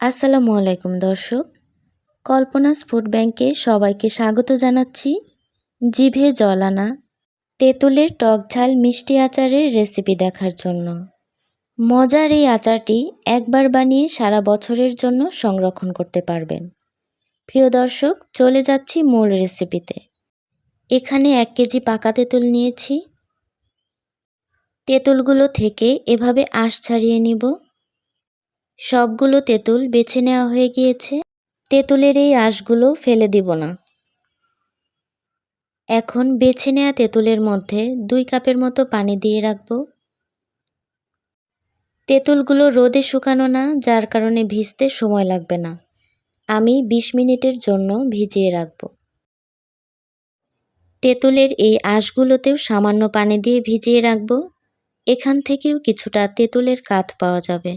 আসসালামু আলাইকুম দর্শক। কল্পনাস ফুড ব্যাংকে সবাইকে স্বাগত জানাচ্ছি। জিভে জল আনা তেঁতুলের টক ঝাল মিষ্টি আচারের রেসিপি দেখার জন্য। মজার এই আচারটি একবার বানিয়ে সারা বছরের জন্য সংরক্ষণ করতে পারবেন। প্রিয় দর্শক, চলে যাচ্ছি মূল রেসিপিতে। এখানে 1 কেজি পাকা তেঁতুল নিয়েছি। তেঁতুলগুলো থেকে এভাবে আঁশ ছাড়িয়ে নিব। সবগুলো তেঁতুল বেছে নেওয়া হয়ে গিয়েছে। তেঁতুলের এই আঁশগুলো ফেলে দিব না। এখন বেছে নেওয়া তেঁতুলের মধ্যে 2 কাপের মতো পানি দিয়ে রাখব। তেঁতুলগুলো রোদে শুকানো না, যার কারণে ভিজতে সময় লাগবে না। আমি 20 মিনিটের জন্য ভিজিয়ে রাখব। তেঁতুলের এই আঁশগুলোতেও সামান্য পানি দিয়ে ভিজিয়ে রাখব। এখান থেকেও কিছুটা তেঁতুলের কাঠ পাওয়া যাবে।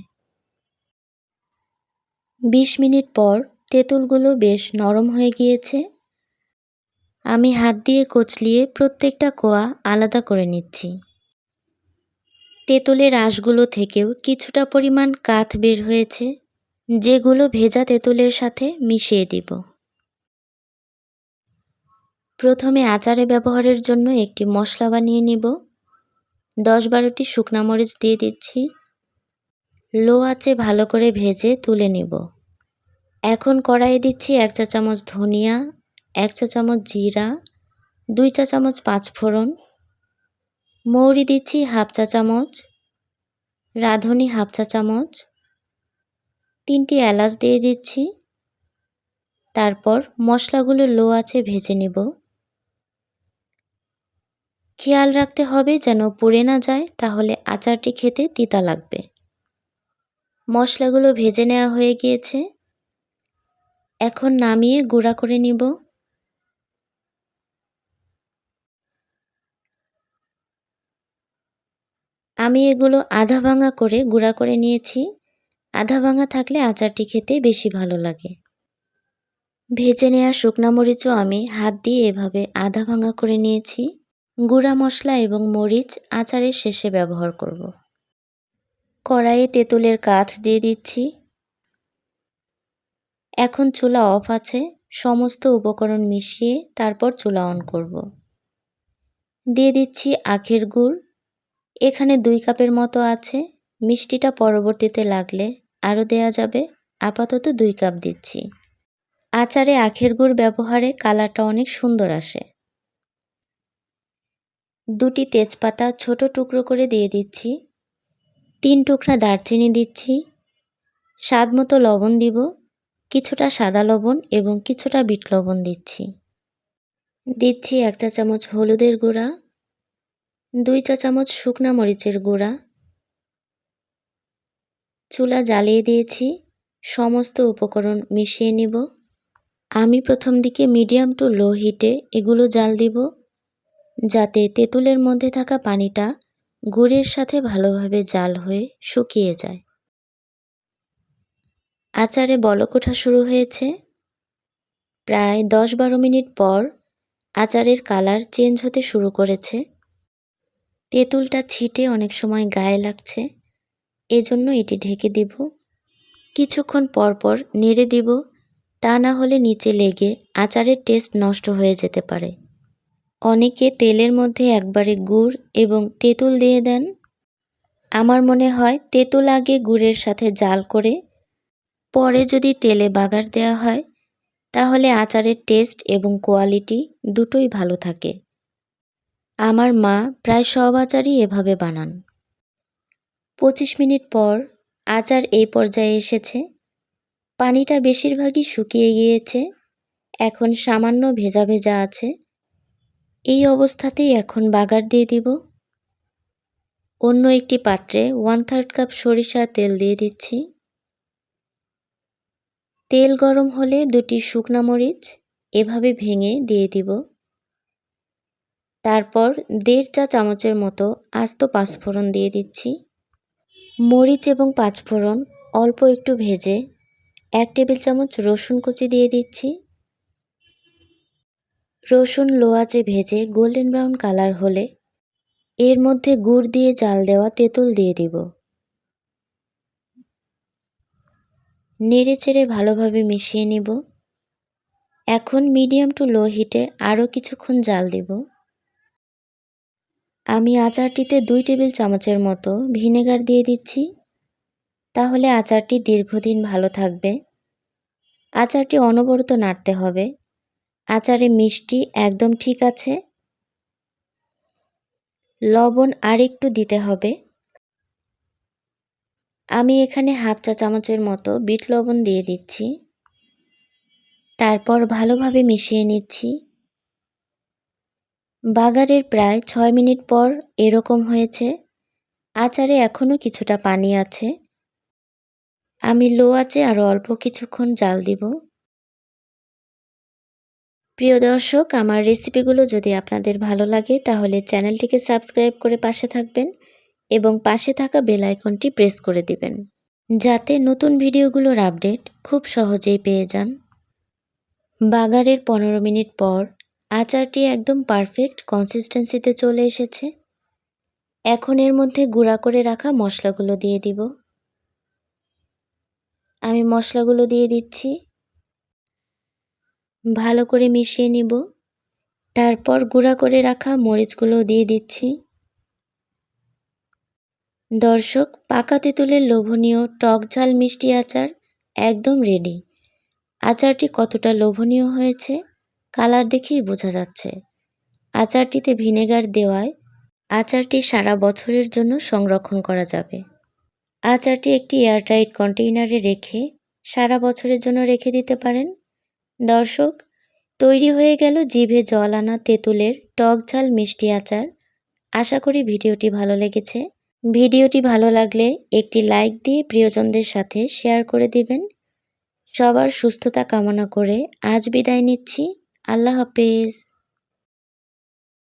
20 মিনিট পর তেঁতুলগুলো বেশ নরম হয়ে গিয়েছে। আমি হাত দিয়ে কচলিয়ে প্রত্যেকটা কোয়া আলাদা করে নিচ্ছি। তেঁতুলের আঁশগুলো থেকেও কিছুটা পরিমাণ কাঠ বের হয়েছে, যেগুলো ভেজা তেঁতুলের সাথে মিশিয়ে দিব। প্রথমে আচারে ব্যবহারের জন্য একটি মশলা বানিয়ে নিব। 10-12টি শুকনা মরিচ দিয়ে দিচ্ছি। লো আঁচে ভালো করে ভেজে তুলে নিব। এখন কড়াইয়ে দিচ্ছি 1 চা চামচ ধনিয়া, 1 চা চামচ জিরা, 2 চা চামচ পাঁচফোড়ন, মৌরি দিচ্ছি 1/2 চা চামচ, রাঁধুনি 1/2 চা চামচ, 3টি এলাচ দিয়ে দিচ্ছি। তারপর মশলাগুলো লো আঁচে ভেজে নিব। খেয়াল রাখতে হবে যেন পুড়ে না যায়, তাহলে আচারটি খেতে তিতা লাগবে। মশলাগুলো ভেজে নেওয়া হয়ে গিয়েছে। এখন নামিয়ে গুঁড়া করে নিব। আমি এগুলো আধা ভাঙা করে গুঁড়া করে নিয়েছি। আধা ভাঙা থাকলে আচারটি খেতে বেশি ভালো লাগে। ভেজে নেওয়া শুকনা মরিচও আমি হাত দিয়ে এভাবে আধা ভাঙা করে নিয়েছি। গুঁড়া মশলা এবং মরিচ আচারের শেষে ব্যবহার করব। কড়াইয়ে তেঁতুলের কাঠ দিয়ে দিচ্ছি। এখন চুলা অফ আছে। সমস্ত উপকরণ মিশিয়ে তারপর চুলা অন করব। দিয়ে দিচ্ছি আখের গুড়। এখানে 2 কাপের মতো আছে। মিষ্টিটা পরবর্তীতে লাগলে আরও দেয়া যাবে। আপাতত 2 কাপ দিচ্ছি। আচারে আখের গুড় ব্যবহারে কালারটা অনেক সুন্দর আসে। 2টি তেজপাতা ছোট টুকরো করে দিয়ে দিচ্ছি। 3 টুকরা দারচিনি দিচ্ছি। স্বাদমতো লবণ দিব। কিছুটা সাদা লবণ এবং কিছুটা বিট লবণ দিচ্ছি। দিচ্ছি 1 চা চামচ হলুদের গুঁড়া, 2 চা চামচ শুকনা মরিচের গুঁড়া। চুলা জ্বালিয়ে দিয়েছি। সমস্ত উপকরণ মিশিয়ে নিব। আমি প্রথম দিকে মিডিয়াম টু লো হিটে এগুলো জাল দিব, যাতে তেঁতুলের মধ্যে থাকা পানিটা গুড়ের সাথে ভালোভাবে জাল হয়ে শুকিয়ে যায়। আচারে বলক ওঠা শুরু হয়েছে। প্রায় 10-12 মিনিট পর আচারের কালার চেঞ্জ হতে শুরু করেছে। তেঁতুলটা ছিটে অনেক সময় গায়ে লাগছে, এজন্য এটি ঢেকে দিব। কিছুক্ষণ পর পর নেড়ে দিব, তা না হলে নিচে লেগে আচারের টেস্ট নষ্ট হয়ে যেতে পারে। অনেকে তেলের মধ্যে একবারে গুড় এবং তেঁতুল দিয়ে দেন। আমার মনে হয় তেঁতুল আগে গুড়ের সাথে জাল করে পরে যদি তেলে বাগার দেওয়া হয়, তাহলে আচারের টেস্ট এবং কোয়ালিটি দুটোই ভালো থাকে। আমার মা প্রায় সব আচারই এভাবে বানান। 25 মিনিট পর আচার এই পর্যায়ে এসেছে। পানিটা বেশিরভাগই শুকিয়ে গিয়েছে। এখন সামান্য ভেজা ভেজা আছে। এই অবস্থাতেই এখন বাগার দিয়ে দিব। অন্য একটি পাত্রে 1/3 কাপ সরিষার তেল দিয়ে দিচ্ছি। তেল গরম হলে 2টি শুকনা মরিচ এভাবে ভেঙে দিয়ে দিব। তারপর 1.5 চা চামচের মতো আস্ত পাঁচফোড়ন দিয়ে দিচ্ছি। মরিচ এবং পাঁচফোড়ন অল্প একটু ভেজে 1 টেবিল চামচ রসুন কুচি দিয়ে দিচ্ছি। রসুন লো আঁচে ভেজে গোল্ডেন ব্রাউন কালার হলে এর মধ্যে গুড় দিয়ে জাল দেওয়া তেঁতুল দিয়ে দিব। নেড়েচেড়ে ভালোভাবে মিশিয়ে নিব। এখন মিডিয়াম টু লো হিটে আরও কিছুক্ষণ জাল দিব। আমি আচারটিতে 2 টেবিল চামচের মতো ভিনেগার দিয়ে দিচ্ছি। তাহলে আচারটি দীর্ঘদিন ভালো থাকবে। আচারটি অনবরত নাড়তে হবে। আচারে মিষ্টি একদম ঠিক আছে। লবণ আরেকটু দিতে হবে। আমি এখানে হাফ চা চামচের মতো বিট লবণ দিয়ে দিচ্ছি। তারপর ভালোভাবে মিশিয়ে নিচ্ছি। বাগারের প্রায় 6 মিনিট পর এরকম হয়েছে। আচারে এখনও কিছুটা পানি আছে। আমি লো আঁচে আরও অল্প কিছুক্ষণ জাল দিব। প্রিয় দর্শক, আমার রেসিপিগুলো যদি আপনাদের ভালো লাগে তাহলে চ্যানেলটিকে সাবস্ক্রাইব করে পাশে থাকবেন এবং পাশে থাকা বেল আইকনটি প্রেস করে দিবেন, যাতে নতুন ভিডিওগুলোর আপডেট খুব সহজেই পেয়ে যান। বাগারের 15 মিনিট পর আচারটি একদম পারফেক্ট কনসিস্টেন্সিতে চলে এসেছে। এখন এর মধ্যে গুঁড়া করে রাখা মশলাগুলো দিয়ে দিব। আমি মশলাগুলো দিয়ে দিচ্ছি। ভালো করে মিশিয়ে নিব। তারপর গুঁড়া করে রাখা মরিচগুলো দিয়ে দিচ্ছি। দর্শক, পাকা তেঁতুলের লোভনীয় টক ঝাল মিষ্টি আচার একদম রেডি। আচারটি কতটা লোভনীয় হয়েছে কালার দেখেই বোঝা যাচ্ছে। আচারটিতে ভিনেগার দেওয়ায় আচারটি সারা বছরের জন্য সংরক্ষণ করা যাবে। আচারটি একটি এয়ারটাইট কন্টেইনারে রেখে সারা বছরের জন্য রেখে দিতে পারেন। দর্শক, তৈরি হয়ে গেল জিভে জল আনা তেঁতুলের টক ঝাল মিষ্টি আচার। আশা করি ভিডিওটি ভালো লেগেছে। ভিডিওটি ভালো লাগলে একটি লাইক দিয়ে প্রিয়জনদের সাথে শেয়ার করে দিবেন। সবার সুস্থতা কামনা করে আজ বিদায় নিচ্ছি। আল্লাহ হাফেজ।